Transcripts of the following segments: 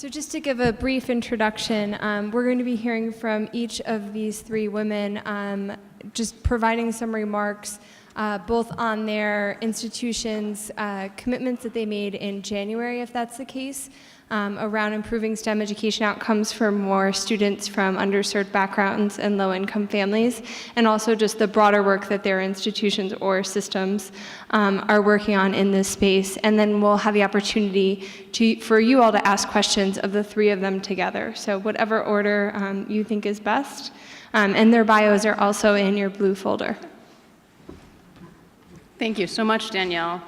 So just to give a brief introduction, we're going to be hearing from each of these three women, just providing some remarks both on their institution's commitments that they made in January, if that's the case, around improving STEM education outcomes for more students from underserved backgrounds and low-income families, and also just the broader work that their institutions or systems are working on in this space. And then we'll have the opportunity for you all to ask questions of the three of them together. So whatever order you think is best. And their bios are also in your blue folder. Thank you so much, Danielle.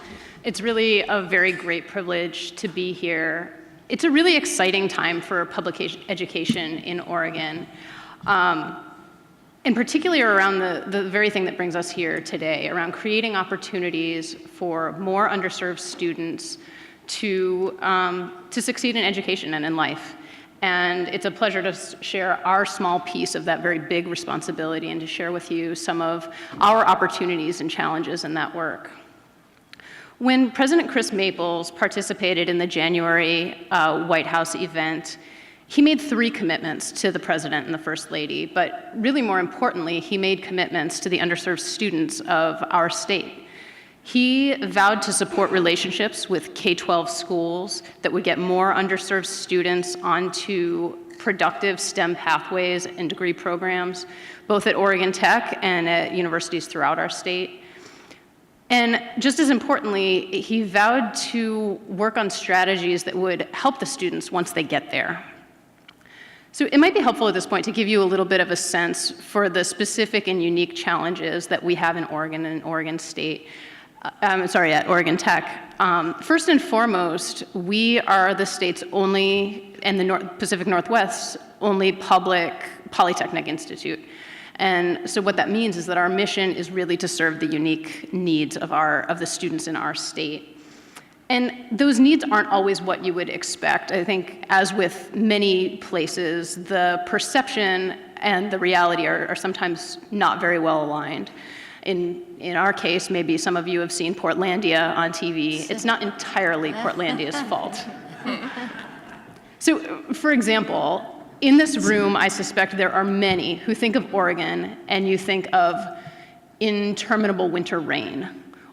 It's really a very great privilege to be here. It's a really exciting time for public education in Oregon, and particularly around the very thing that brings us here today, around creating opportunities for more underserved students to succeed in education and in life. And it's a pleasure to share our small piece of that very big responsibility and to share with you some of our opportunities and challenges in that work. When President Chris Maples participated in the January White House event, he made 3 commitments to the President and the First Lady, but really more importantly, he made commitments to the underserved students of our state. He vowed to support relationships with K-12 schools that would get more underserved students onto productive STEM pathways and degree programs, both at Oregon Tech and at universities throughout our state. And just as importantly, he vowed to work on strategies that would help the students once they get there. So it might be helpful at this point to give you a little bit of a sense for the specific and unique challenges that we have in Oregon and Oregon State. At Oregon Tech. First and foremost, we are the state's only, and the Pacific Northwest's only public polytechnic institute. And so what that means is that our mission is really to serve the unique needs of the students in our state. And those needs aren't always what you would expect. I think, as with many places, the perception and the reality are sometimes not very well aligned. In our case, maybe some of you have seen Portlandia on TV. It's not entirely Portlandia's fault. So, for example, in this room, I suspect there are many who think of Oregon and you think of interminable winter rain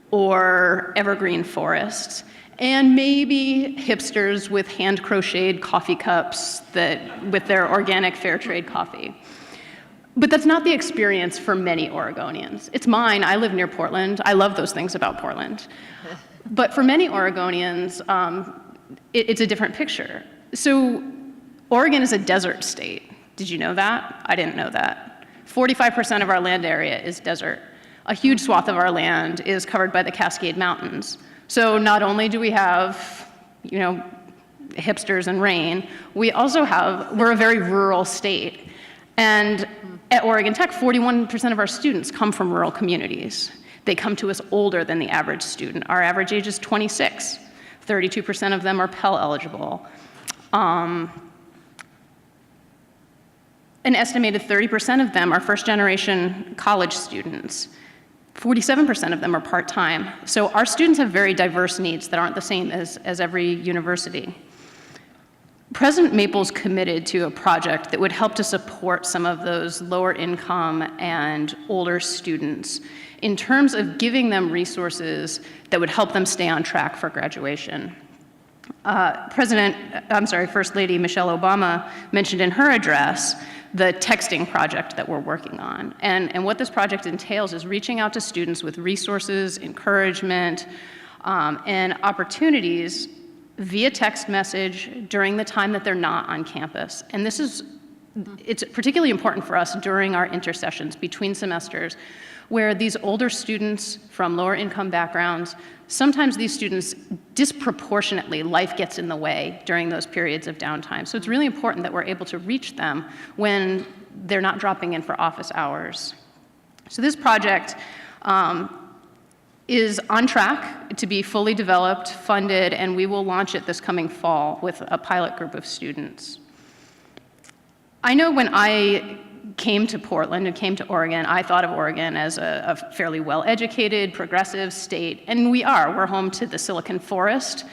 or evergreen forests, and maybe hipsters with hand-crocheted coffee cups with their organic fair trade coffee. But that's not the experience for many Oregonians. It's mine. I live near Portland. I love those things about Portland. But for many Oregonians, it's a different picture. So Oregon is a desert state. Did you know that? I didn't know that. 45% of our land area is desert. A huge swath of our land is covered by the Cascade Mountains. So not only do we have, hipsters and rain, we're a very rural state. And at Oregon Tech, 41% of our students come from rural communities. They come to us older than the average student. Our average age is 26. 32% of them are Pell eligible. An estimated 30% of them are first-generation college students. 47% of them are part-time. So our students have very diverse needs that aren't the same as every university. President Maples committed to a project that would help to support some of those lower income and older students in terms of giving them resources that would help them stay on track for graduation. First Lady Michelle Obama mentioned in her address the texting project that we're working on. And what this project entails is reaching out to students with resources, encouragement, and opportunities via text message during the time that they're not on campus. And it's particularly important for us during our intersessions between semesters, where these older students from lower income backgrounds, sometimes these students disproportionately, life gets in the way during those periods of downtime. So it's really important that we're able to reach them when they're not dropping in for office hours. So this project is on track to be fully developed, funded, and we will launch it this coming fall with a pilot group of students. I know when I came to Portland and came to Oregon, I thought of Oregon as a fairly well-educated, progressive state, and we are. We're home to the Silicon Forest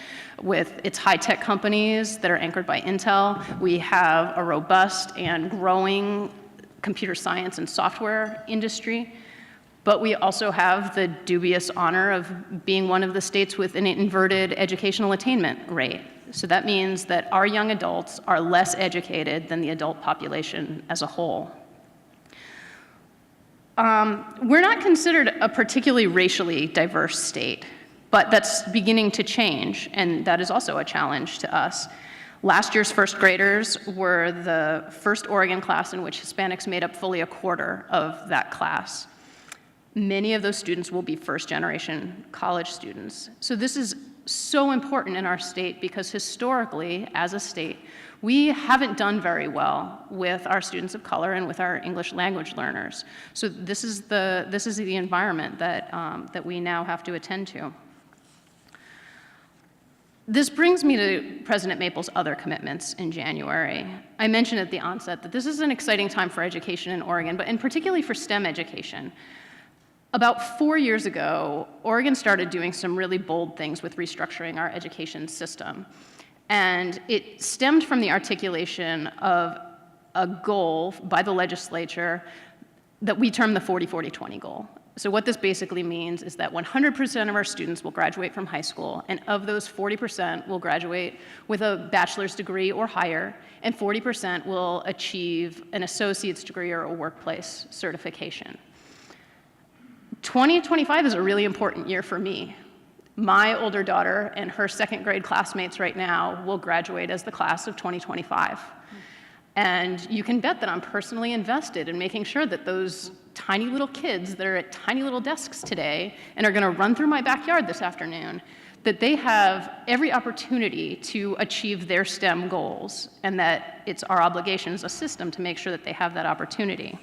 with its high-tech companies that are anchored by Intel. We have a robust and growing computer science and software industry, but we also have the dubious honor of being one of the states with an inverted educational attainment rate. So that means that our young adults are less educated than the adult population as a whole. We're not considered a particularly racially diverse state, but that's beginning to change, and that is also a challenge to us. Last year's first graders were the first Oregon class in which Hispanics made up fully a quarter of that class. Many of those students will be first-generation college students. So this is so important in our state because historically, as a state, we haven't done very well with our students of color and with our English language learners. So this is the environment that we now have to attend to. This brings me to President Maple's other commitments in January. I mentioned at the onset that this is an exciting time for education in Oregon, but particularly for STEM education. About 4 years ago, Oregon started doing some really bold things with restructuring our education system. And it stemmed from the articulation of a goal by the legislature that we term the 40-40-20 goal. So what this basically means is that 100% of our students will graduate from high school, and of those 40% will graduate with a bachelor's degree or higher, and 40% will achieve an associate's degree or a workplace certification. 2025 is a really important year for me. My older daughter and her second grade classmates right now will graduate as the class of 2025. And you can bet that I'm personally invested in making sure that those tiny little kids that are at tiny little desks today and are gonna run through my backyard this afternoon, that they have every opportunity to achieve their STEM goals, and that it's our obligation as a system to make sure that they have that opportunity.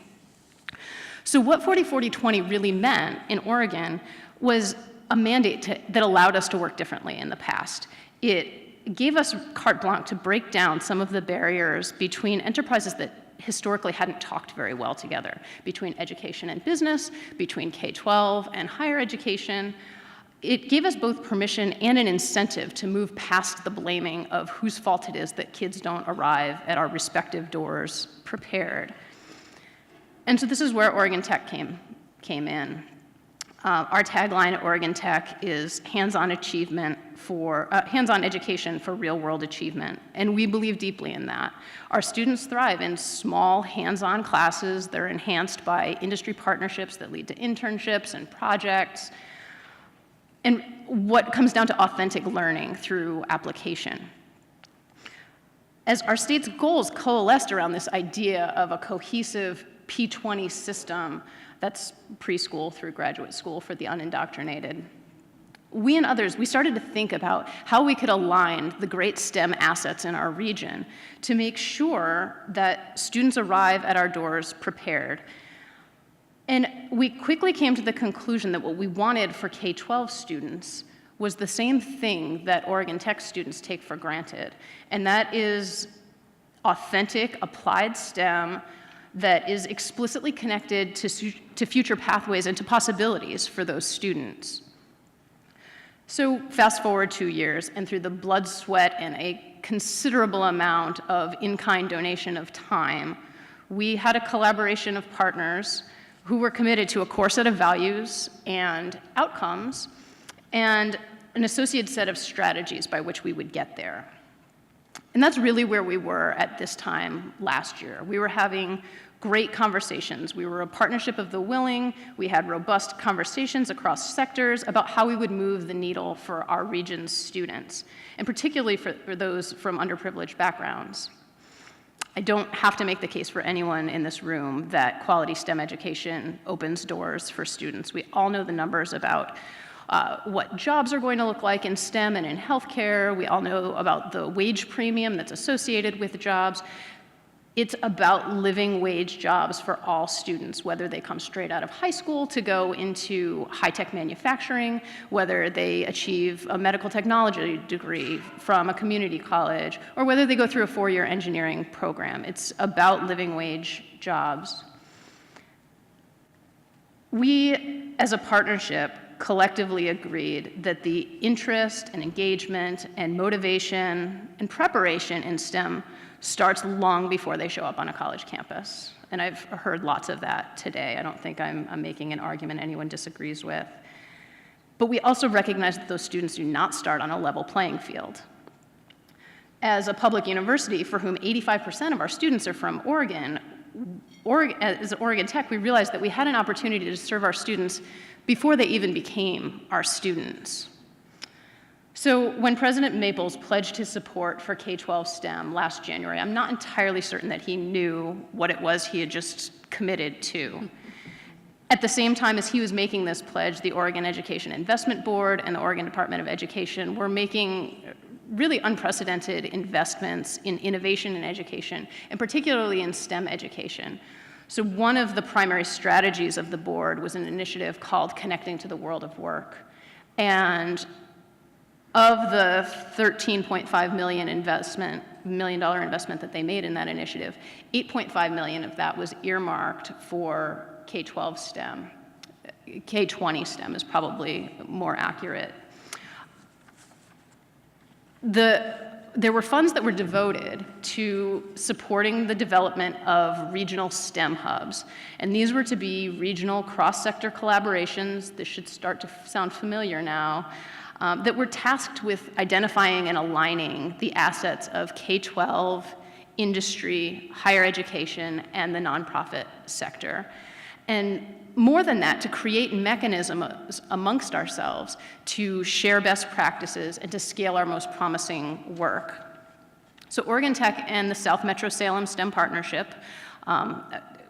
So what 40-40-20 really meant in Oregon was a mandate that allowed us to work differently in the past. It gave us carte blanche to break down some of the barriers between enterprises that historically hadn't talked very well together, between education and business, between K-12 and higher education. It gave us both permission and an incentive to move past the blaming of whose fault it is that kids don't arrive at our respective doors prepared. And so this is where Oregon Tech came in. Our tagline at Oregon Tech is hands-on education for real-world achievement, and we believe deeply in that. Our students thrive in small, hands-on classes that are enhanced by industry partnerships that lead to internships and projects, and what comes down to authentic learning through application. As our state's goals coalesced around this idea of a cohesive P20 system that's preschool through graduate school for the unindoctrinated, we and others, we started to think about how we could align the great STEM assets in our region to make sure that students arrive at our doors prepared. And we quickly came to the conclusion that what we wanted for K-12 students was the same thing that Oregon Tech students take for granted, and that is authentic, applied STEM that is explicitly connected to future pathways and to possibilities for those students. So fast forward 2 years, and through the blood, sweat, and a considerable amount of in-kind donation of time, we had a collaboration of partners who were committed to a core set of values and outcomes, and an associated set of strategies by which we would get there. And that's really where we were at this time last year. We were having great conversations. We were a partnership of the willing. We had robust conversations across sectors about how we would move the needle for our region's students, and particularly for those from underprivileged backgrounds. I don't have to make the case for anyone in this room that quality STEM education opens doors for students. We all know the numbers about what jobs are going to look like in STEM and in healthcare. We all know about the wage premium that's associated with jobs. It's about living wage jobs for all students, whether they come straight out of high school to go into high-tech manufacturing, whether they achieve a medical technology degree from a community college, or whether they go through a 4-year engineering program. It's about living wage jobs. We, as a partnership, collectively agreed that the interest and engagement and motivation and preparation in STEM starts long before they show up on a college campus. And I've heard lots of that today. I don't think I'm making an argument anyone disagrees with. But we also recognize that those students do not start on a level playing field. As a public university for whom 85% of our students are from Oregon, as Oregon Tech, we realized that we had an opportunity to serve our students before they even became our students. So when President Maples pledged his support for K-12 STEM last January, I'm not entirely certain that he knew what it was he had just committed to. At the same time as he was making this pledge, the Oregon Education Investment Board and the Oregon Department of Education were making really unprecedented investments in innovation in education, and particularly in STEM education. So one of the primary strategies of the board was an initiative called Connecting to the World of Work. And of the $13.5 million investment that they made in that initiative, $8.5 million of that was earmarked for K-12 STEM. K-20 STEM is probably more accurate. There were funds that were devoted to supporting the development of regional STEM hubs. And these were to be regional cross-sector collaborations, this should start to sound familiar now, that were tasked with identifying and aligning the assets of K-12, industry, higher education, and the nonprofit sector. And more than that, to create mechanisms amongst ourselves to share best practices and to scale our most promising work. So Oregon Tech and the South Metro Salem STEM Partnership,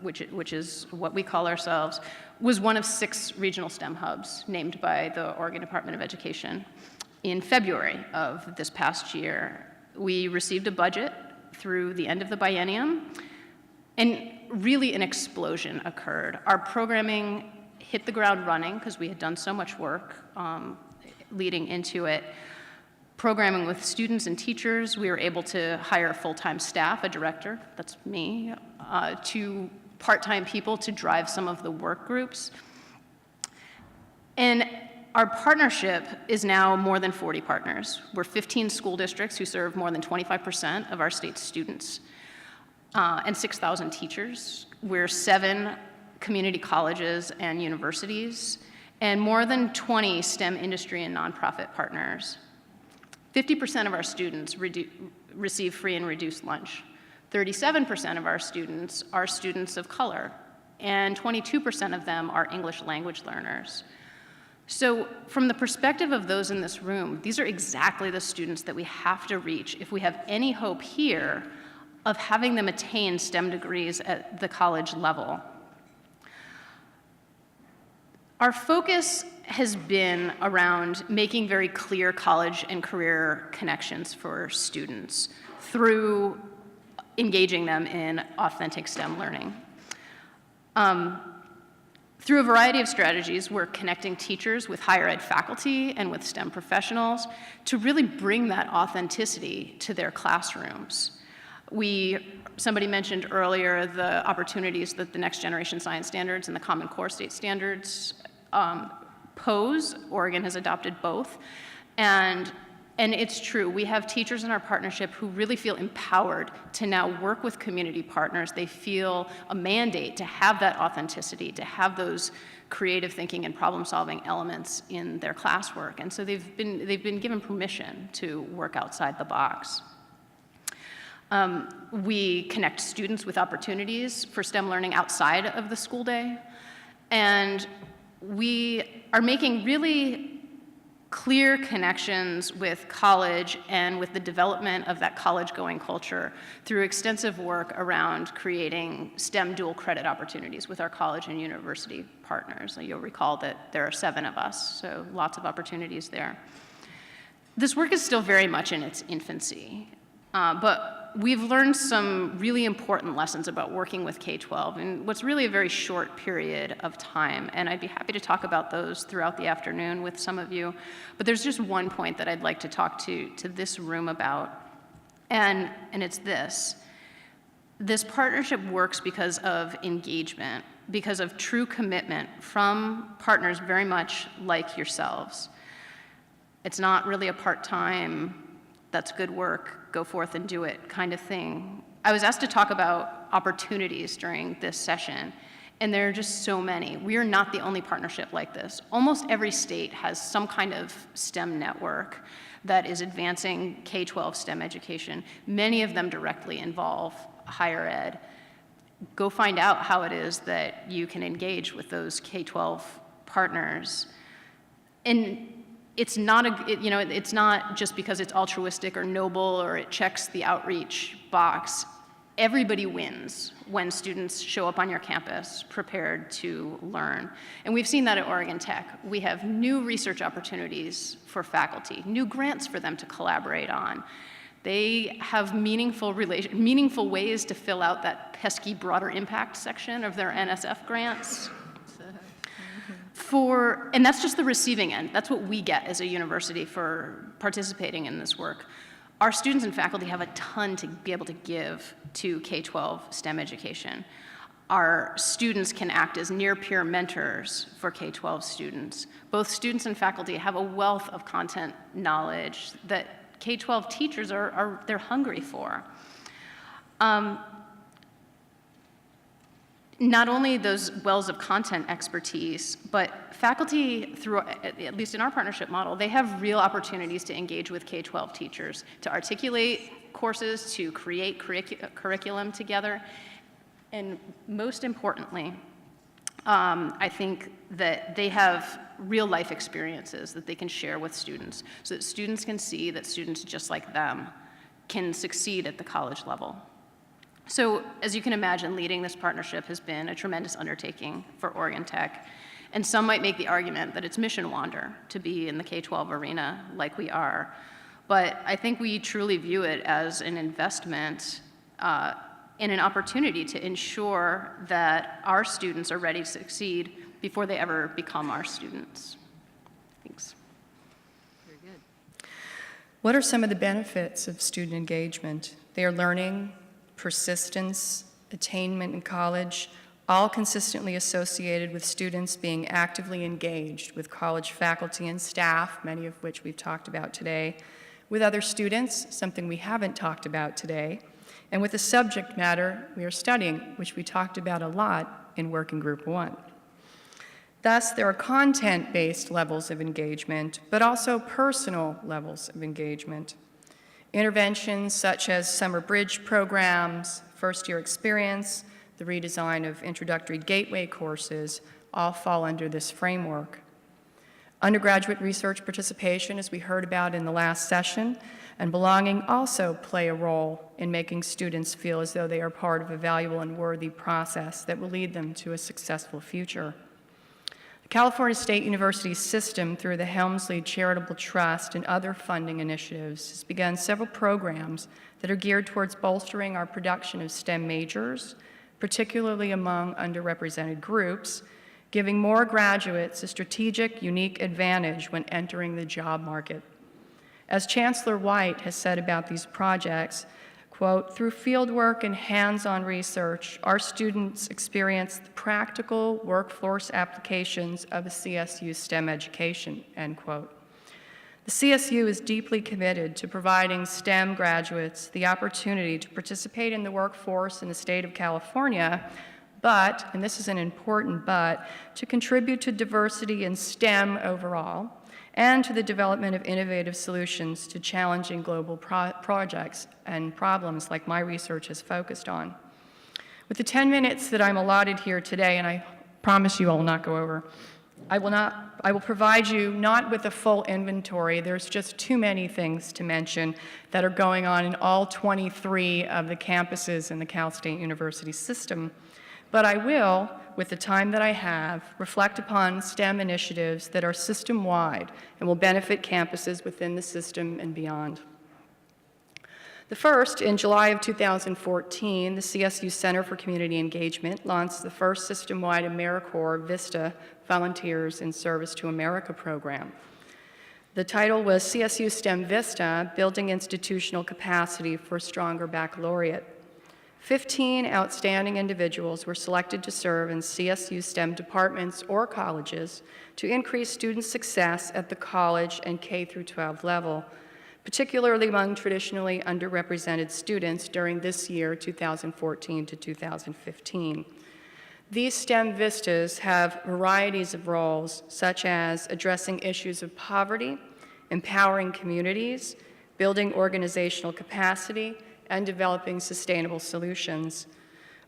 which is what we call ourselves, was one of 6 regional STEM hubs named by the Oregon Department of Education. In February of this past year, we received a budget through the end of the biennium, and really an explosion occurred. Our programming hit the ground running because we had done so much work leading into it. Programming with students and teachers, we were able to hire full-time staff, a director, that's me, 2 part-time people to drive some of the work groups. And our partnership is now more than 40 partners. We're 15 school districts who serve more than 25% of our state's students. And 6,000 teachers. We're 7 community colleges and universities, and more than 20 STEM industry and nonprofit partners. 50% of our students receive free and reduced lunch. 37% of our students are students of color, and 22% of them are English language learners. So from the perspective of those in this room, these are exactly the students that we have to reach if we have any hope here of having them attain STEM degrees at the college level. Our focus has been around making very clear college and career connections for students through engaging them in authentic STEM learning. Through a variety of strategies, we're connecting teachers with higher ed faculty and with STEM professionals to really bring that authenticity to their classrooms. Somebody mentioned earlier the opportunities that the Next Generation Science Standards and the Common Core State Standards pose. Oregon has adopted both. And it's true, we have teachers in our partnership who really feel empowered to now work with community partners. They feel a mandate to have that authenticity, to have those creative thinking and problem-solving elements in their classwork. And so they've been given permission to work outside the box. We connect students with opportunities for STEM learning outside of the school day. And we are making really clear connections with college and with the development of that college-going culture through extensive work around creating STEM dual credit opportunities with our college and university partners. You'll recall that there are 7 of us, so lots of opportunities there. This work is still very much in its infancy, but we've learned some really important lessons about working with K-12 in what's really a very short period of time, and I'd be happy to talk about those throughout the afternoon with some of you. But there's just one point that I'd like to talk to this room about, and it's this. This partnership works because of engagement because of true commitment from partners very much like yourselves. It's not really a part-time, that's good work, go forth and do it kind of thing. I was asked to talk about opportunities during this session, and there are just so many. We are not the only partnership like this. Almost every state has some kind of STEM network that is advancing K-12 STEM education. Many of them directly involve higher ed. Go find out how it is that you can engage with those K-12 partners. And it's not it's not just because it's altruistic or noble or it checks the outreach box. Everybody wins when students show up on your campus prepared to learn. And we've seen that at Oregon Tech. We have new research opportunities for faculty, new grants for them to collaborate on. They have meaningful ways to fill out that pesky broader impact section of their NSF grants. And that's just the receiving end. That's what we get as a university for participating in this work. Our students and faculty have a ton to be able to give to K-12 STEM education. Our students can act as near-peer mentors for K-12 students. Both students and faculty have a wealth of content knowledge that K-12 teachers they're hungry for. Not only those wells of content expertise, but faculty, through, at least in our partnership model, they have real opportunities to engage with K-12 teachers, to articulate courses, to create curriculum together. And most importantly, I think that they have real life experiences that they can share with students, so that students can see that students just like them can succeed at the college level. So, as you can imagine, leading this partnership has been a tremendous undertaking for Oregon Tech. And some might make the argument that it's mission wander to be in the K-12 arena like we are. But I think we truly view it as an investment and an opportunity to ensure that our students are ready to succeed before they ever become our students. Thanks. Very good. What are some of the benefits of student engagement? They are learning, persistence, attainment in college, all consistently associated with students being actively engaged with college faculty and staff, many of which we've talked about today, with other students, something we haven't talked about today, and with the subject matter we are studying, which we talked about a lot in Working Group 1. Thus, there are content-based levels of engagement, but also personal levels of engagement. Interventions such as summer bridge programs, first-year experience, the redesign of introductory gateway courses all fall under this framework. Undergraduate research participation, as we heard about in the last session, and belonging also play a role in making students feel as though they are part of a valuable and worthy process that will lead them to a successful future. The California State University system, through the Helmsley Charitable Trust and other funding initiatives, has begun several programs that are geared towards bolstering our production of STEM majors, particularly among underrepresented groups, giving more graduates a strategic, unique advantage when entering the job market. As Chancellor White has said about these projects, quote, through fieldwork and hands-on research, our students experience the practical workforce applications of a CSU STEM education, end quote. The CSU is deeply committed to providing STEM graduates the opportunity to participate in the workforce in the state of California, but, and this is an important but, to contribute to diversity in STEM overall, and to the development of innovative solutions to challenging global projects and problems like my research has focused on. With the 10 minutes that I'm allotted here today, and I promise you I will not go over, I will provide you not with a full inventory. There's just too many things to mention that are going on in all 23 of the campuses in the Cal State University system. But I will, with the time that I have, reflect upon STEM initiatives that are system-wide and will benefit campuses within the system and beyond. The first, in July of 2014, the CSU Center for Community Engagement launched the first system-wide Americorp Vista Volunteers in Service to America program. The title was CSU STEM Vista, Building Institutional Capacity for a Stronger Baccalaureate. 15 outstanding individuals were selected to serve in CSU STEM departments or colleges to increase student success at the college and K-12 level, particularly among traditionally underrepresented students during this year, 2014 to 2015. These STEM vistas have varieties of roles, such as addressing issues of poverty, empowering communities, building organizational capacity, and developing sustainable solutions.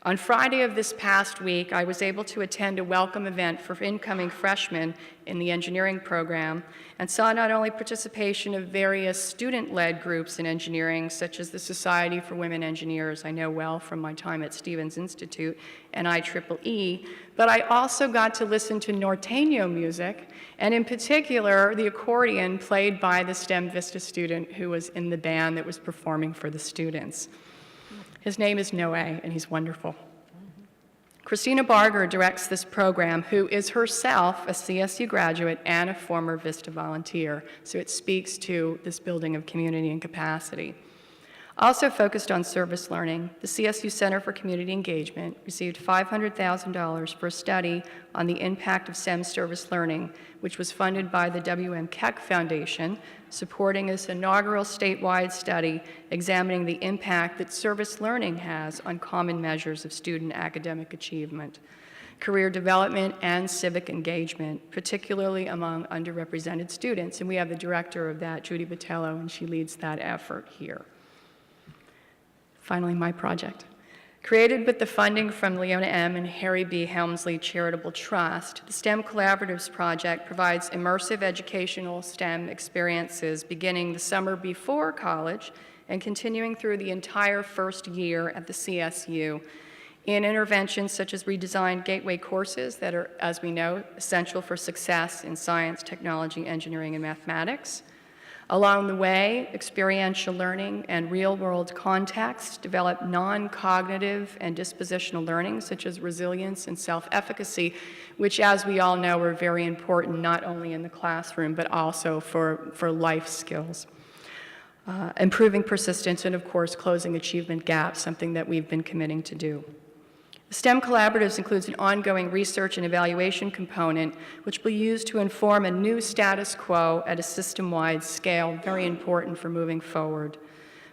On Friday of this past week, I was able to attend a welcome event for incoming freshmen in the engineering program and saw not only participation of various student-led groups in engineering, such as the Society for Women Engineers, I know well from my time at Stevens Institute, and IEEE, but I also got to listen to norteño music, and in particular, the accordion played by the STEM Vista student who was in the band that was performing for the students. His name is Noe, and he's wonderful. Christina Barger directs this program, who is herself a CSU graduate and a former Vista volunteer, so it speaks to this building of community and capacity. Also focused on service learning, the CSU Center for Community Engagement received $500,000 for a study on the impact of STEM service learning, which was funded by the W.M. Keck Foundation, supporting this inaugural statewide study examining the impact that service learning has on common measures of student academic achievement, career development, and civic engagement, particularly among underrepresented students. And we have the director of that, Judy Botello, and she leads that effort here. Finally, my project. Created with the funding from Leona M. and Harry B. Helmsley Charitable Trust, the STEM Collaboratives Project provides immersive educational STEM experiences beginning the summer before college and continuing through the entire first year at the CSU in interventions such as redesigned gateway courses that are, as we know, essential for success in science, technology, engineering, and mathematics. Along the way, experiential learning and real-world context develop non-cognitive and dispositional learning, such as resilience and self-efficacy, which, as we all know, are very important not only in the classroom, but also for life skills. Improving persistence and, of course, closing achievement gaps, something that we've been committing to do. STEM Collaboratives includes an ongoing research and evaluation component, which will be used to inform a new status quo at a system-wide scale, very important for moving forward.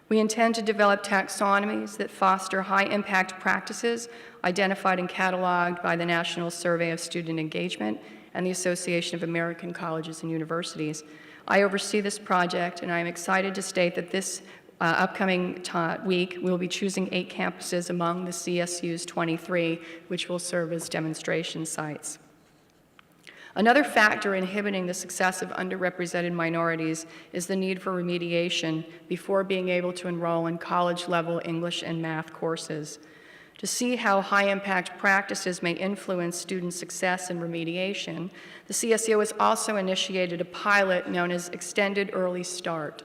We intend to develop taxonomies that foster high-impact practices identified and cataloged by the National Survey of Student Engagement and the Association of American Colleges and Universities. I oversee this project, and I am excited to state that this upcoming week, we'll be choosing 8 campuses among the CSU's 23, which will serve as demonstration sites. Another factor inhibiting the success of underrepresented minorities is the need for remediation before being able to enroll in college-level English and math courses. To see how high-impact practices may influence student success in remediation, the CSU has also initiated a pilot known as Extended Early Start.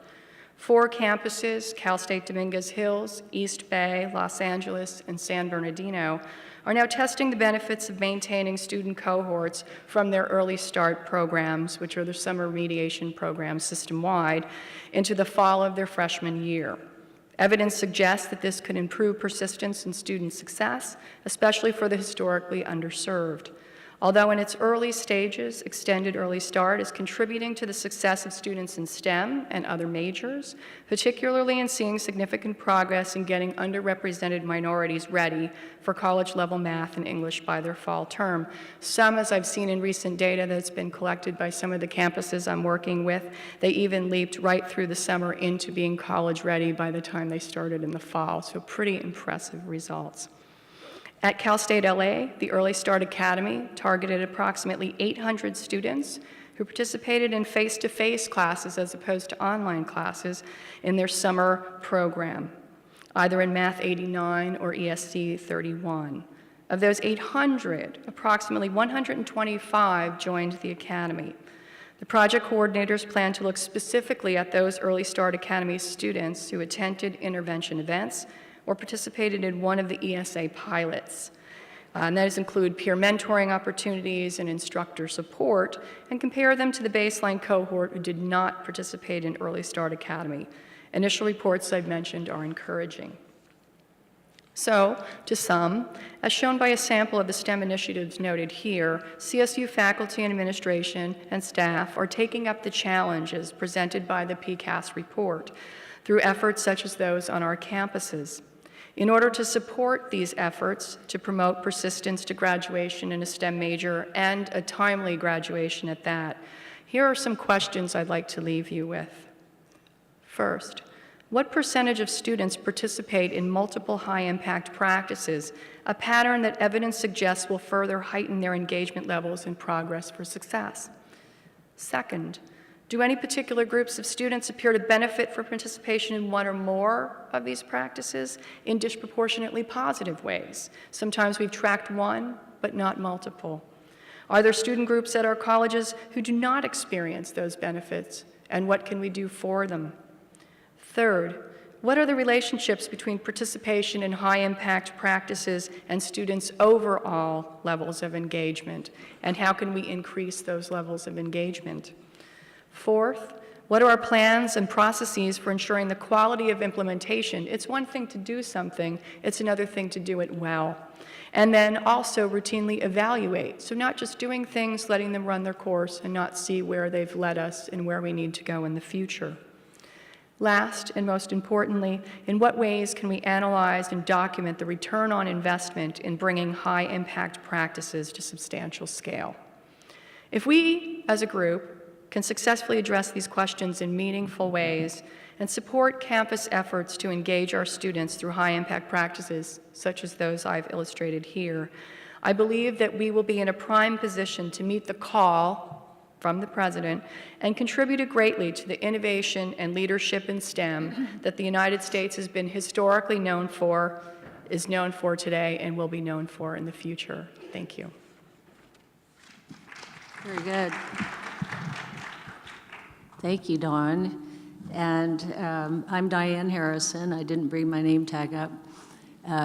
4 campuses, Cal State Dominguez Hills, East Bay, Los Angeles, and San Bernardino, are now testing the benefits of maintaining student cohorts from their early start programs, which are the summer remediation programs system-wide, into the fall of their freshman year. Evidence suggests that this could improve persistence in student success, especially for the historically underserved. Although in its early stages, Extended Early Start is contributing to the success of students in STEM and other majors, particularly in seeing significant progress in getting underrepresented minorities ready for college-level math and English by their fall term. Some, as I've seen in recent data that's been collected by some of the campuses I'm working with, they even leaped right through the summer into being college-ready by the time they started in the fall, so pretty impressive results. At Cal State LA, the Early Start Academy targeted approximately 800 students who participated in face-to-face classes as opposed to online classes in their summer program, either in Math 89 or ESC 31. Of those 800, approximately 125 joined the academy. The project coordinators plan to look specifically at those Early Start Academy students who attended intervention events or participated in one of the ESA pilots. And those include peer mentoring opportunities and instructor support, and compare them to the baseline cohort who did not participate in Early Start Academy. Initial reports I've mentioned are encouraging. So, to sum, as shown by a sample of the STEM initiatives noted here, CSU faculty and administration and staff are taking up the challenges presented by the PCAS report through efforts such as those on our campuses. In order to support these efforts to promote persistence to graduation in a STEM major and a timely graduation at that, here are some questions I'd like to leave you with. First, what percentage of students participate in multiple high-impact practices, a pattern that evidence suggests will further heighten their engagement levels and progress for success? Second, do any particular groups of students appear to benefit from participation in one or more of these practices in disproportionately positive ways? Sometimes we've tracked one, but not multiple. Are there student groups at our colleges who do not experience those benefits, and what can we do for them? Third, what are the relationships between participation in high-impact practices and students' overall levels of engagement, and how can we increase those levels of engagement? Fourth, what are our plans and processes for ensuring the quality of implementation? It's one thing to do something, it's another thing to do it well. And then also routinely evaluate. So not just doing things, letting them run their course and not see where they've led us and where we need to go in the future. Last, and most importantly, in what ways can we analyze and document the return on investment in bringing high-impact practices to substantial scale? If we, as a group, can successfully address these questions in meaningful ways and support campus efforts to engage our students through high-impact practices, such as those I've illustrated here, I believe that we will be in a prime position to meet the call from the President and contributed greatly to the innovation and leadership in STEM that the United States has been historically known for, is known for today, and will be known for in the future. Thank you. Very good. Thank you, Dawn. And I'm Diane Harrison. I didn't bring my name tag up.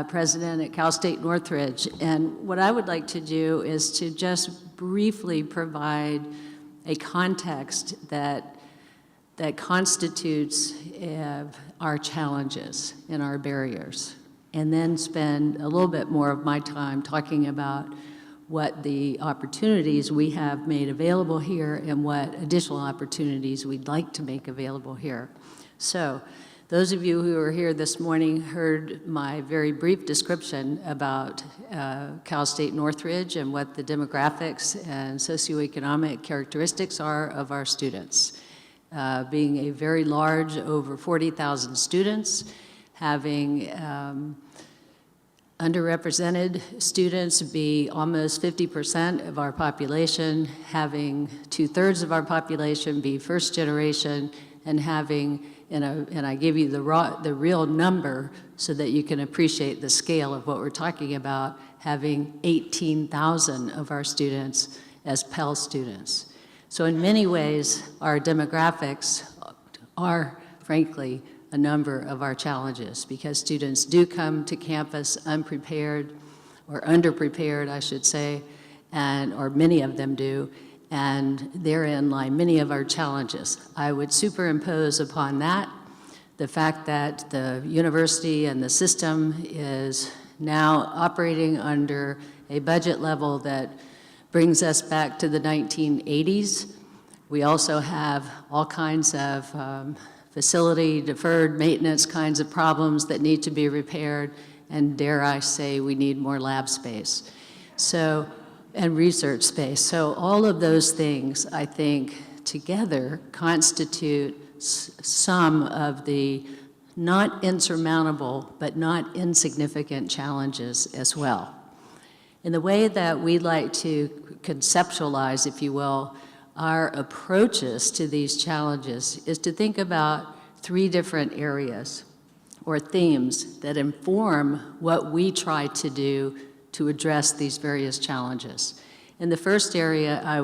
President at Cal State Northridge. And what I would like to do is to just briefly provide a context that constitutes our challenges and our barriers, and then spend a little bit more of my time talking about what the opportunities we have made available here and what additional opportunities we'd like to make available here. So, those of you who are here this morning heard my very brief description about Cal State Northridge and what the demographics and socioeconomic characteristics are of our students. Being a very large, over 40,000 students, having underrepresented students be almost 50% of our population, having 2/3 of our population be first generation, and having, and I give you the real number so that you can appreciate the scale of what we're talking about, having 18,000 of our students as Pell students. So in many ways, our demographics are, frankly, a number of our challenges, because students do come to campus unprepared, or underprepared, I should say, or many of them do, and therein lie many of our challenges. I would superimpose upon that the fact that the university and the system is now operating under a budget level that brings us back to the 1980s. We also have all kinds of facility deferred maintenance kinds of problems that need to be repaired, and dare I say, we need more lab space. So, and research space. So all of those things, I think, together constitute some of the not insurmountable, but not insignificant challenges as well. In the way that we like to conceptualize, if you will, our approaches to these challenges is to think about 3 different areas or themes that inform what we try to do to address these various challenges. In the first area, I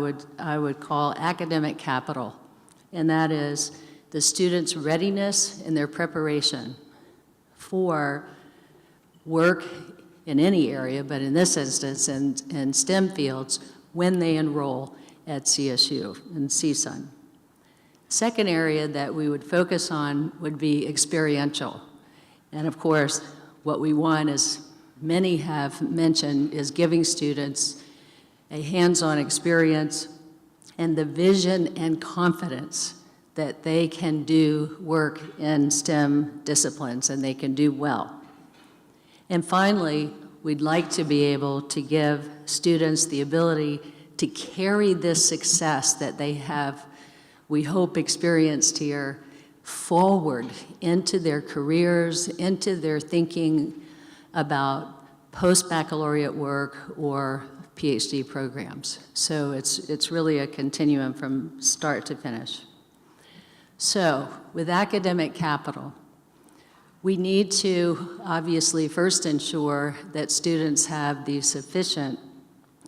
would call academic capital, and that is the students' readiness and their preparation for work in any area, but in this instance, in STEM fields, when they enroll at CSU and CSUN. Second area that we would focus on would be experiential. And of course, what we want, as many have mentioned, is giving students a hands-on experience and the vision and confidence that they can do work in STEM disciplines and they can do well. And finally, we'd like to be able to give students the ability to carry this success that they have, we hope, experienced here forward into their careers, into their thinking about post-baccalaureate work or PhD programs. So it's really a continuum from start to finish. So with academic capital, we need to obviously first ensure that students have the sufficient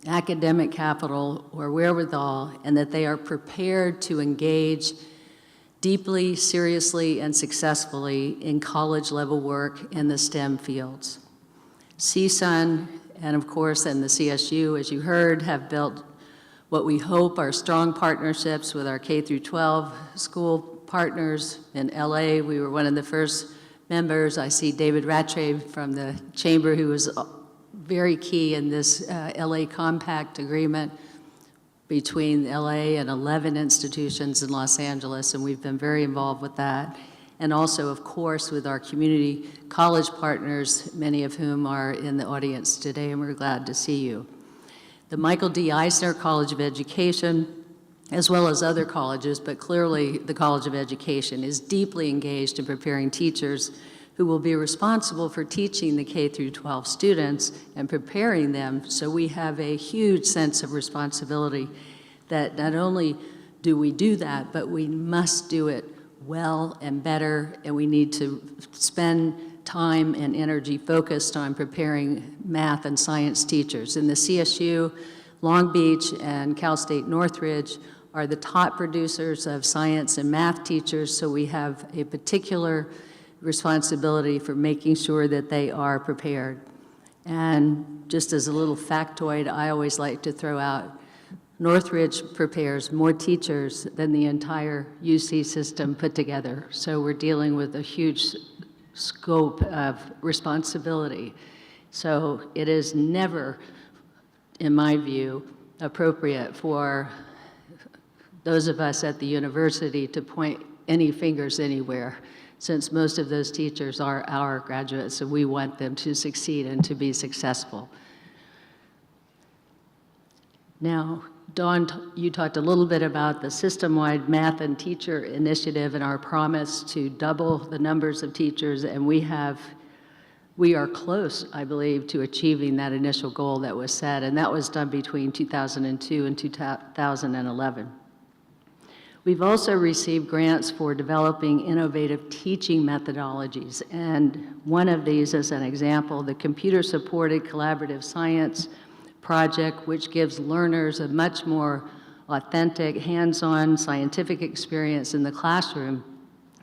academic capital or wherewithal, and that they are prepared to engage deeply, seriously, and successfully in college-level work in the STEM fields. CSUN and of course, and the CSU, as you heard, have built what we hope are strong partnerships with our K-12 school partners. In LA, we were one of the first members. I see David Rattray from the Chamber, who was very key in this LA Compact agreement between LA and 11 institutions in Los Angeles, and we've been very involved with that. And also, of course, with our community college partners, many of whom are in the audience today, and we're glad to see you. The Michael D. Eisner College of Education, as well as other colleges, but clearly the College of Education, is deeply engaged in preparing teachers who will be responsible for teaching the K-12 students and preparing them, so we have a huge sense of responsibility that not only do we do that, but we must do it well and better, and we need to spend time and energy focused on preparing math and science teachers. In the CSU, Long Beach and Cal State Northridge are the top producers of science and math teachers, so we have a particular responsibility for making sure that they are prepared. And just as a little factoid, I always like to throw out, Northridge prepares more teachers than the entire UC system put together. So we're dealing with a huge scope of responsibility. So it is never, in my view, appropriate for those of us at the university to point any fingers anywhere, since most of those teachers are our graduates and we want them to succeed and to be successful. Now, Dawn, you talked a little bit about the system-wide math and teacher initiative and our promise to double the numbers of teachers, and we are close, I believe, to achieving that initial goal that was set, and that was done between 2002 and 2011. We've also received grants for developing innovative teaching methodologies, and one of these is an example, the computer-supported collaborative science project, which gives learners a much more authentic, hands-on scientific experience in the classroom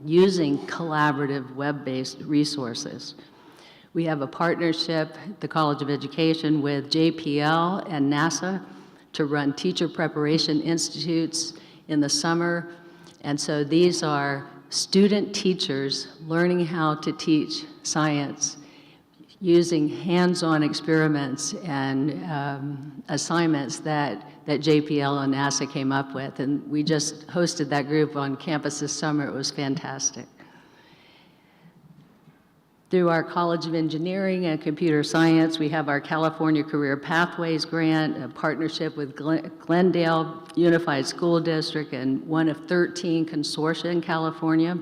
using collaborative web-based resources. We have a partnership, the College of Education, with JPL and NASA to run teacher preparation institutes in the summer. And so these are student teachers learning how to teach science using hands-on experiments and assignments that JPL and NASA came up with. And we just hosted that group on campus this summer. It was fantastic. Through our College of Engineering and Computer Science, we have our California Career Pathways Grant, a partnership with Glendale Unified School District, and one of 13 consortia in California.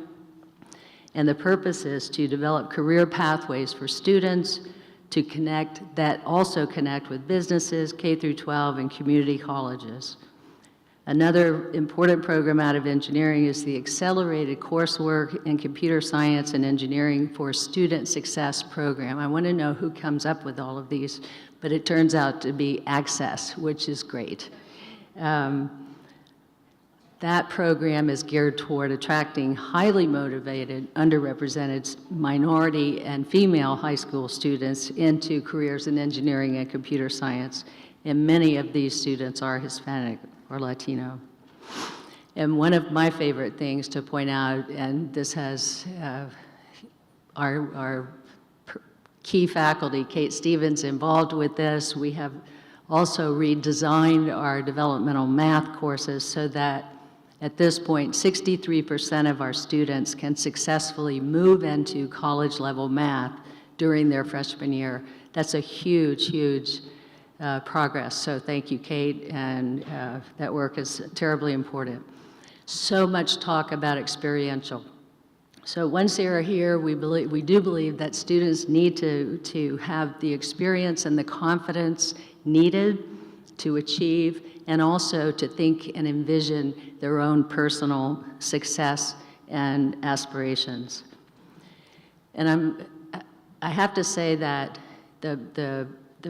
And the purpose is to develop career pathways for students to connect, that also connect with businesses, K-12, and community colleges. Another important program out of engineering is the Accelerated Coursework in Computer Science and Engineering for Student Success program. I want to know who comes up with all of these, but it turns out to be Access, which is great. That program is geared toward attracting highly motivated, underrepresented minority and female high school students into careers in engineering and computer science, and many of these students are Hispanic or Latino. And one of my favorite things to point out, and this has our key faculty. Kate Stevens involved with this. We have also redesigned our developmental math courses so that at this point, 63% of our students can successfully move into college-level math during their freshman year. That's a huge, huge progress. So thank you, Kate, and that work is terribly important. So much talk about experiential. So once they are here, we do believe that students need to have the experience and the confidence needed to achieve, and also to think and envision their own personal success and aspirations. And I have to say that the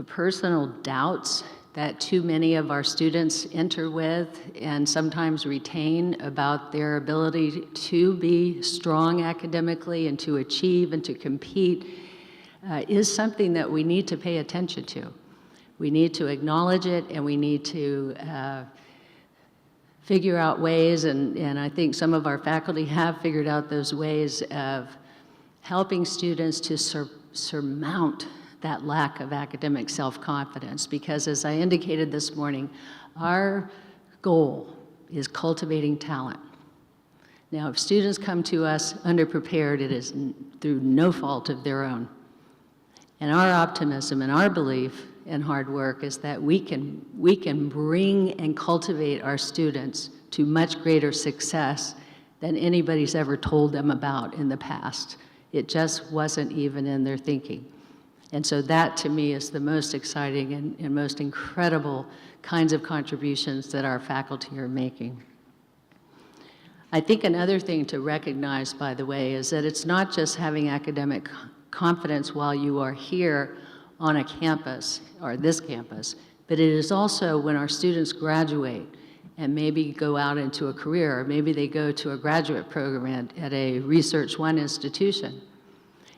personal doubts that too many of our students enter with and sometimes retain about their ability to be strong academically and to achieve and to compete is something that we need to pay attention to. We need to acknowledge it, and we need to figure out ways, and I think some of our faculty have figured out those ways of helping students to surmount that lack of academic self-confidence. Because as I indicated this morning, our goal is cultivating talent. Now, if students come to us underprepared, it is through no fault of their own. And our optimism and our belief and hard work is that we can bring and cultivate our students to much greater success than anybody's ever told them about in the past. It just wasn't even in their thinking. And so that, to me, is the most exciting and most incredible kinds of contributions that our faculty are making. I think another thing to recognize, by the way, is that it's not just having academic confidence while you are here on a campus, or this campus, but it is also when our students graduate and maybe go out into a career, or maybe they go to a graduate program at a Research One institution,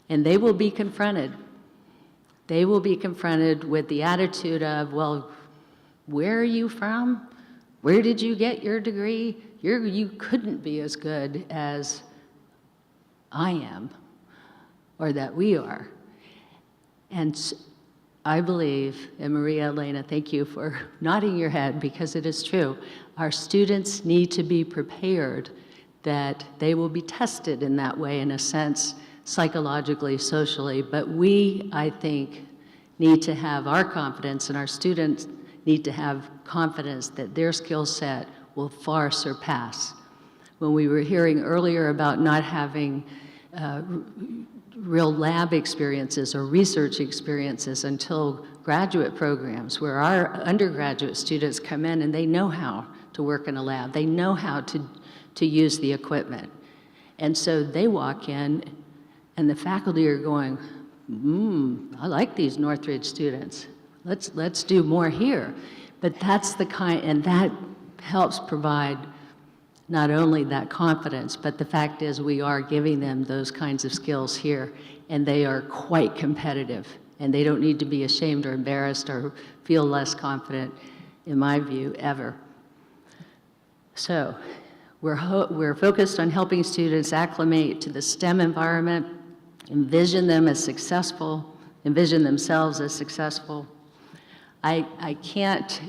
and they will be confronted. They will be confronted with the attitude of, well, where are you from? Where did you get your degree? You couldn't be as good as I am, or that we are. And I believe, and Maria Elena, thank you for nodding your head, because it is true, our students need to be prepared that they will be tested in that way, in a sense, psychologically, socially, but we, I think, need to have our confidence, and our students need to have confidence that their skill set will far surpass. When we were hearing earlier about not having real lab experiences or research experiences until graduate programs, where our undergraduate students come in and they know how to work in a lab, they know how to use the equipment. And so they walk in and the faculty are going, I like these Northridge students. Let's do more here. But that's the kind, and that helps provide not only that confidence, but the fact is we are giving them those kinds of skills here, and they are quite competitive, and they don't need to be ashamed or embarrassed or feel less confident, in my view, ever. So we're focused on helping students acclimate to the STEM environment, envision them as successful, envision themselves as successful. I can't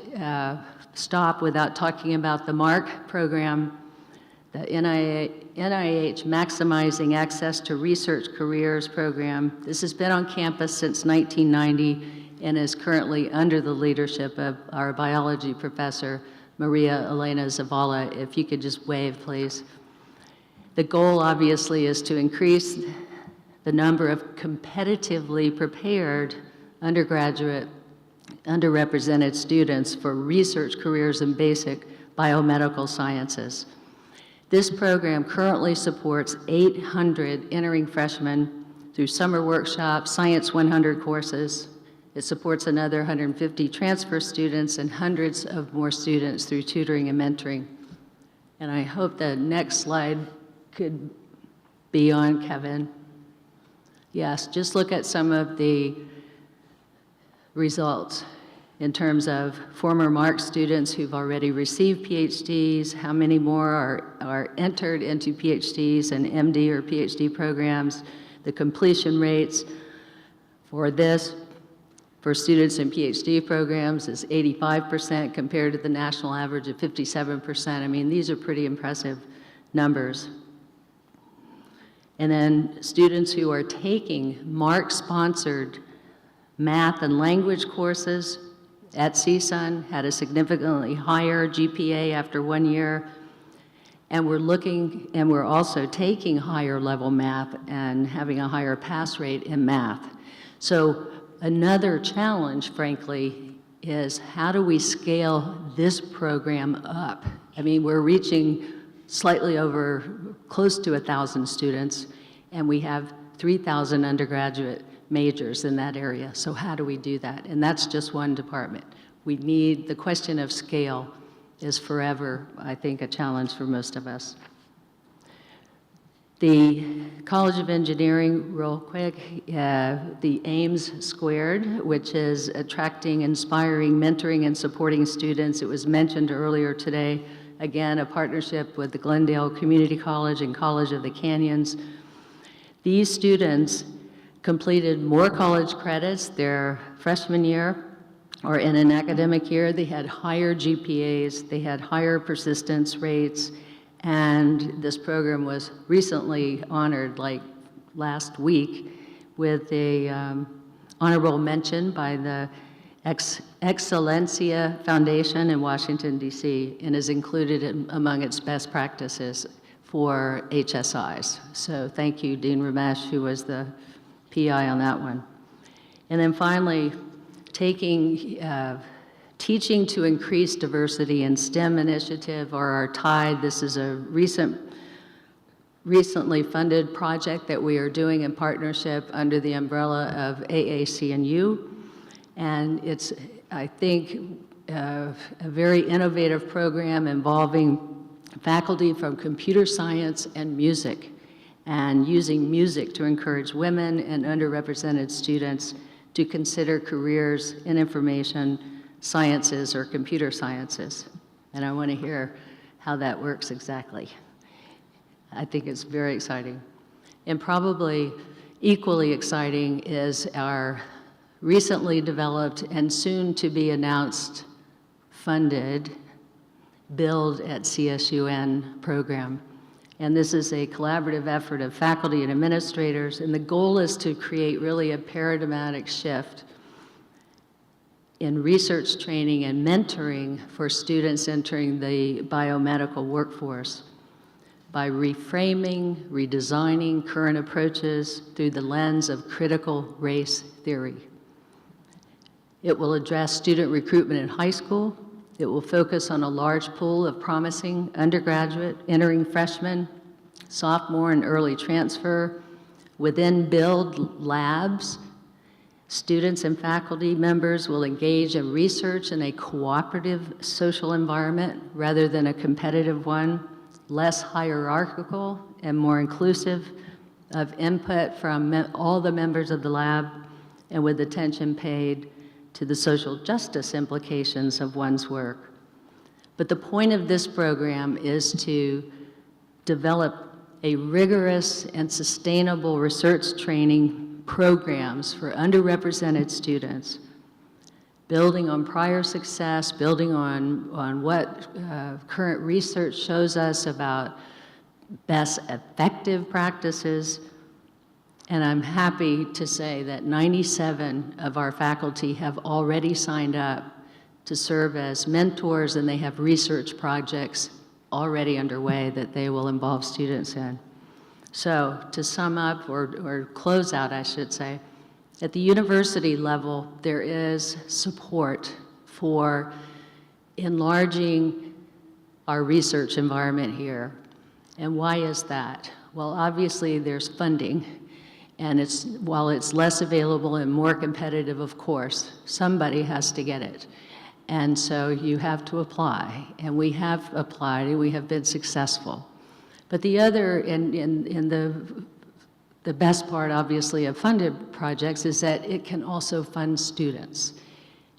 stop without talking about the MARC program, the NIH Maximizing Access to Research Careers program. This has been on campus since 1990 and is currently under the leadership of our biology professor, Maria Elena Zavala. If you could just wave, please. The goal, obviously, is to increase the number of competitively prepared undergraduate, underrepresented students for research careers in basic biomedical sciences. This program currently supports 800 entering freshmen through summer workshops, Science 100 courses. It supports another 150 transfer students and hundreds of more students through tutoring and mentoring. And I hope the next slide could be on, Kevin. Yes, just look at some of the results in terms of former MARC students who've already received PhDs, how many more are entered into PhDs and MD or PhD programs, the completion rates for this, for students in PhD programs, is 85% compared to the national average of 57%. I mean, these are pretty impressive numbers. And then students who are taking Mark-sponsored math and language courses at CSUN had a significantly higher GPA after 1 year. And we're also taking higher level math and having a higher pass rate in math. So another challenge, frankly, is how do we scale this program up? I mean, we're reaching slightly over, close to 1,000 students, and we have 3,000 undergraduate majors in that area. So how do we do that? And that's just one department. We need, the question of scale is forever, I think, a challenge for most of us. The College of Engineering, real quick, the AIMS squared, which is attracting, inspiring, mentoring, and supporting students. It was mentioned earlier today. Again, a partnership with the Glendale Community College and College of the Canyons. These students completed more college credits their freshman year or in an academic year. They had higher GPAs, they had higher persistence rates, and this program was recently honored, like last week, with a honorable mention by the Excellencia Foundation in Washington, D.C., and is included among its best practices for HSIs. So thank you, Dean Ramesh, who was the PI on that one. And then finally, Teaching to Increase Diversity in STEM initiative, or our TIDE. This is a recently funded project that we are doing in partnership under the umbrella of AAC&U. And it's, I think, a very innovative program involving faculty from computer science and music, and using music to encourage women and underrepresented students to consider careers in information sciences or computer sciences. And I want to hear how that works exactly. I think it's very exciting. And probably equally exciting is our recently developed and soon to be announced funded Build at CSUN program. And this is a collaborative effort of faculty and administrators, and the goal is to create really a paradigmatic shift in research training and mentoring for students entering the biomedical workforce by reframing, redesigning current approaches through the lens of critical race theory. It will address student recruitment in high school. It will focus on a large pool of promising undergraduate, entering freshmen, sophomore, and early transfer. Within Build labs, students and faculty members will engage in research in a cooperative social environment rather than a competitive one, less hierarchical and more inclusive of input from all the members of the lab, and with attention paid to the social justice implications of one's work. But the point of this program is to develop a rigorous and sustainable research training programs for underrepresented students, building on prior success, building on what current research shows us about best effective practices. And I'm happy to say that 97 of our faculty have already signed up to serve as mentors, and they have research projects already underway that they will involve students in. So to sum up, or close out, I should say, at the university level, there is support for enlarging our research environment here. And why is that? Well, obviously there's funding, and while it's less available and more competitive, of course, somebody has to get it. And so you have to apply, and we have applied, and we have been successful. But the other, in the best part, obviously, of funded projects is that it can also fund students.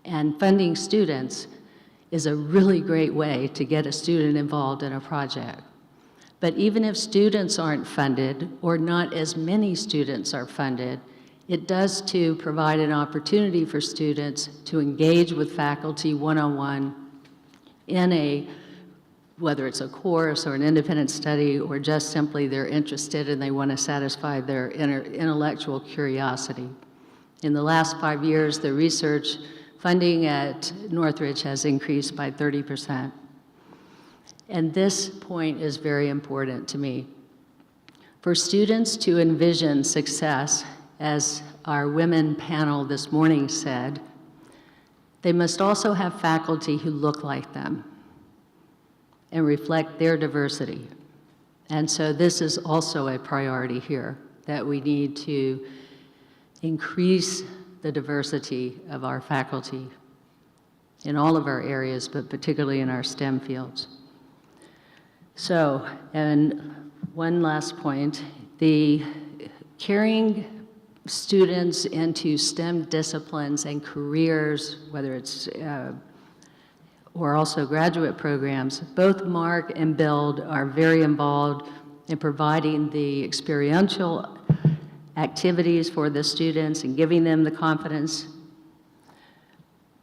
And funding students is a really great way to get a student involved in a project. But even if students aren't funded, or not as many students are funded, It does, too, provide an opportunity for students to engage with faculty one-on-one in a, whether it's a course or an independent study or just simply they're interested and they want to satisfy their intellectual curiosity. In the last 5 years, the research funding at Northridge has increased by 30%. And this point is very important to me. For students to envision success, as our women panel this morning said, they must also have faculty who look like them and reflect their diversity. And so this is also a priority here, that we need to increase the diversity of our faculty in all of our areas, but particularly in our STEM fields. So, and one last point, the carrying students into STEM disciplines and careers, whether it's or also graduate programs, both Mark and Build are very involved in providing the experiential activities for the students and giving them the confidence.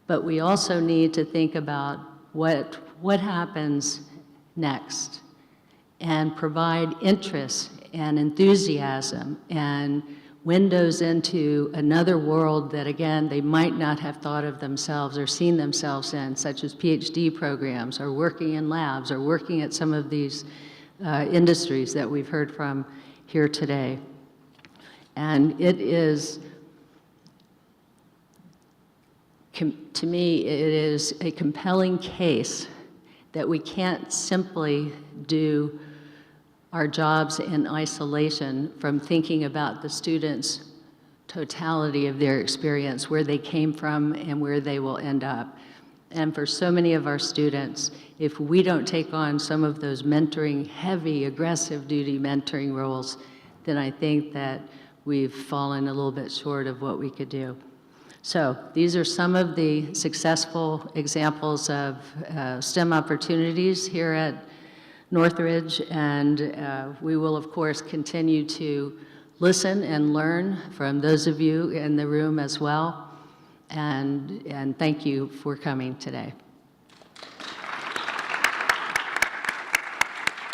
But we also need to think about what happens next and provide interest and enthusiasm and windows into another world that, again, they might not have thought of themselves or seen themselves in, such as PhD programs or working in labs or working at some of these industries that we've heard from here today. And it is, to me, it is a compelling case that we can't simply do our jobs in isolation from thinking about the students' totality of their experience, where they came from and where they will end up. And for so many of our students, if we don't take on some of those mentoring, heavy, aggressive duty mentoring roles, then I think that we've fallen a little bit short of what we could do. So these are some of the successful examples of STEM opportunities here at Northridge, and we will, of course, continue to listen and learn from those of you in the room as well, and thank you for coming today.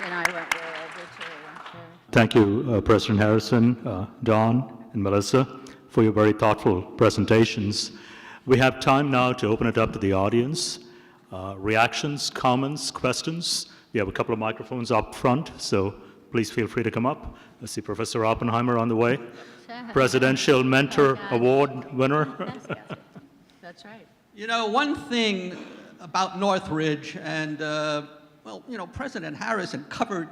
And I went way over to Thank you, President Harrison, Dawn, and Melissa, for your very thoughtful presentations. We have time now to open it up to the audience. Reactions, comments, questions. We have a couple of microphones up front, so please feel free to come up. I see Professor Oppenheimer on the way. Presidential Mentor Award winner. That's right. You know, one thing about Northridge, and, well, you know, President Harrison covered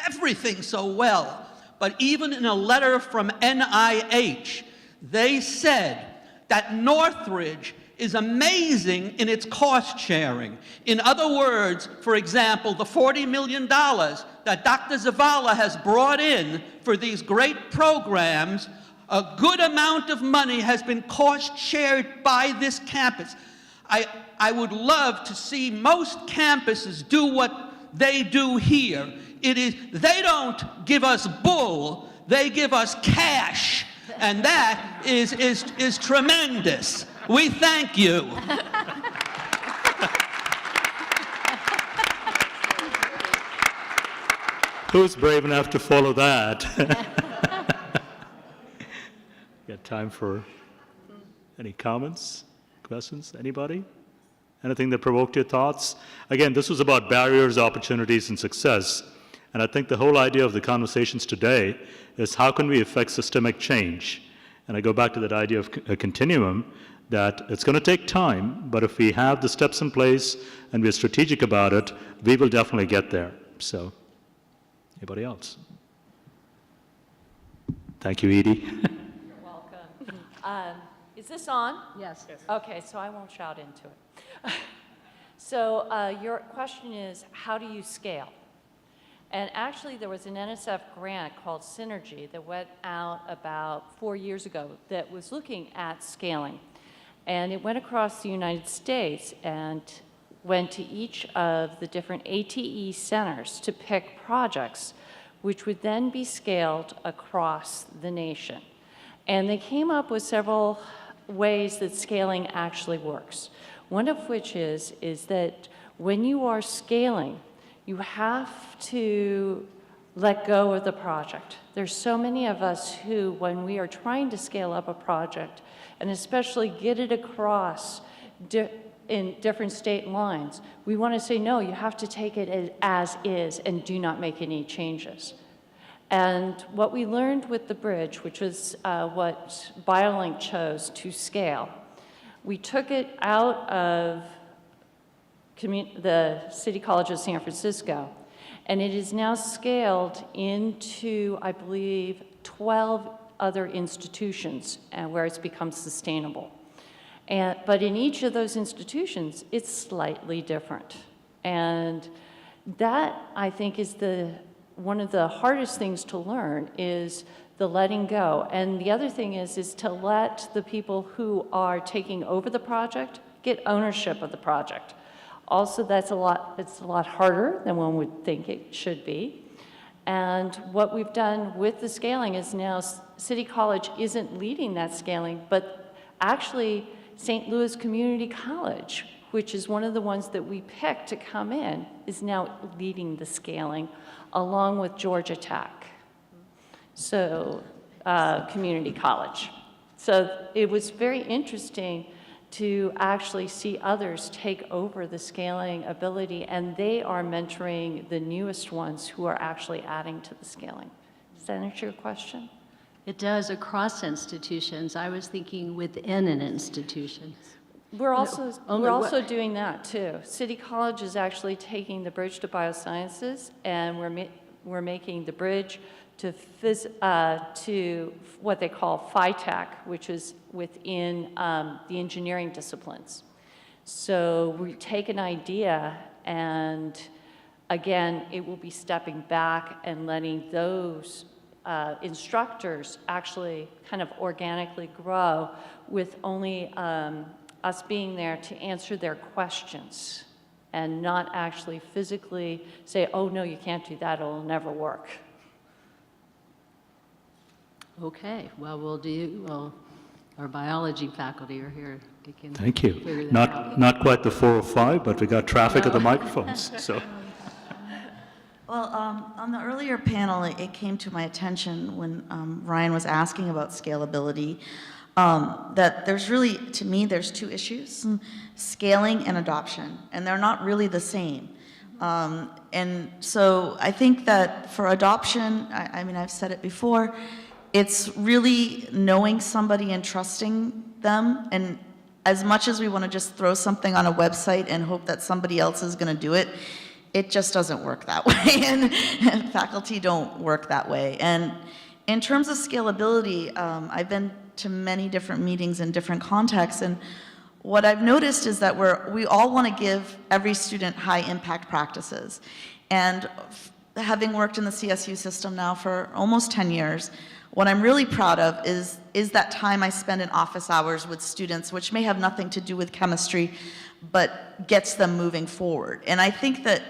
everything so well, but even in a letter from NIH, they said that Northridge is amazing in its cost sharing. In other words, for example, the $40 million that Dr. Zavala has brought in for these great programs, a good amount of money has been cost shared by this campus. I would love to see most campuses do what they do here. It is, they don't give us bull, they give us cash, and that is tremendous. We thank you. Who's brave enough to follow that? Got time for any comments, questions? Anybody? Anything that provoked your thoughts? Again, this was about barriers, opportunities, and success. And I think the whole idea of the conversations today is how can we affect systemic change? And I go back to that idea of a continuum, that it's going to take time, but if we have the steps in place and we're strategic about it, we will definitely get there. So, anybody else? Thank you, Edie. You're welcome. Is this on? Yes. Okay, so I won't shout into it. So your question is, how do you scale? And actually, there was an NSF grant called Synergy that went out about 4 years ago that was looking at scaling. And it went across the United States and went to each of the different ATE centers to pick projects which would then be scaled across the nation. And they came up with several ways that scaling actually works. One of which is that when you are scaling, you have to let go of the project. There's so many of us who, when we are trying to scale up a project, and especially get it across in different state lines, we want to say, no, you have to take it as is and do not make any changes. And what we learned with the bridge, which was what BioLink chose to scale, we took it out of the City College of San Francisco, and it is now scaled into, I believe, 12 other institutions where it's become sustainable. But in each of those institutions, it's slightly different. And that, I think, is one of the hardest things to learn is the letting go. And the other thing is to let the people who are taking over the project get ownership of the project. Also, it's a lot harder than one would think it should be. And what we've done with the scaling is now City College isn't leading that scaling, but actually St. Louis Community College, which is one of the ones that we picked to come in, is now leading the scaling along with Georgia Tech. So, community college. So it was very interesting to actually see others take over the scaling ability, and they are mentoring the newest ones who are actually adding to the scaling. Does that answer your question? It does across institutions. I was thinking within an institution. We're also doing that too. City College is actually taking the bridge to biosciences, and we're making the bridge to what they call PhyTech, which is within the engineering disciplines. So we take an idea, and again, it will be stepping back and letting those instructors actually kind of organically grow with only us being there to answer their questions and not actually physically say, oh, no, you can't do that, it'll never work. Okay, well, our biology faculty are here. They can Thank you. figure that out. Not quite the 405, but we got traffic at the microphones, so. Well, on the earlier panel, it came to my attention when Ryan was asking about scalability, that there's really, to me, there's two issues, scaling and adoption, and they're not really the same. And so I think that for adoption, I mean, I've said it before, it's really knowing somebody and trusting them, and as much as we want to just throw something on a website and hope that somebody else is going to do it, it just doesn't work that way, and faculty don't work that way. And in terms of scalability, I've been to many different meetings in different contexts, and what I've noticed is that we all want to give every student high impact practices. And having worked in the CSU system now for almost 10 years, what I'm really proud of is that time I spend in office hours with students, which may have nothing to do with chemistry, but gets them moving forward. And I think that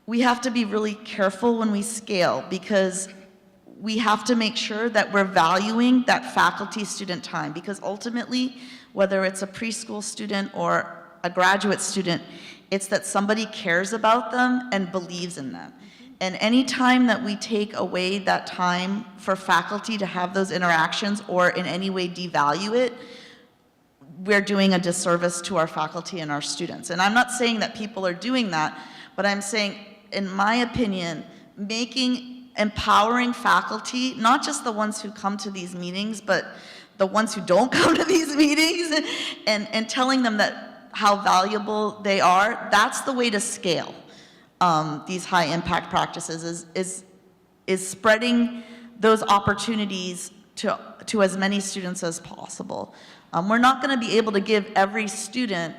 we have to be really careful when we scale, because we have to make sure that we're valuing that faculty student time, because ultimately, whether it's a preschool student or a graduate student, it's that somebody cares about them and believes in them. And any time that we take away that time for faculty to have those interactions or in any way devalue it, we're doing a disservice to our faculty and our students. And I'm not saying that people are doing that, but I'm saying, in my opinion, empowering faculty, not just the ones who come to these meetings, but the ones who don't come to these meetings, and telling them that how valuable they are, that's the way to scale these high impact practices, is spreading those opportunities to as many students as possible. We're not going to be able to give every student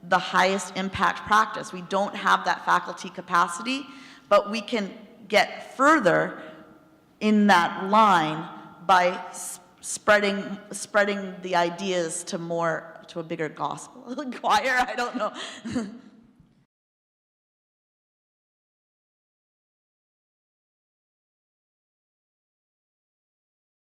the highest impact practice. We don't have that faculty capacity, but we can get further in that line by spreading the ideas to a bigger gospel choir. I don't know.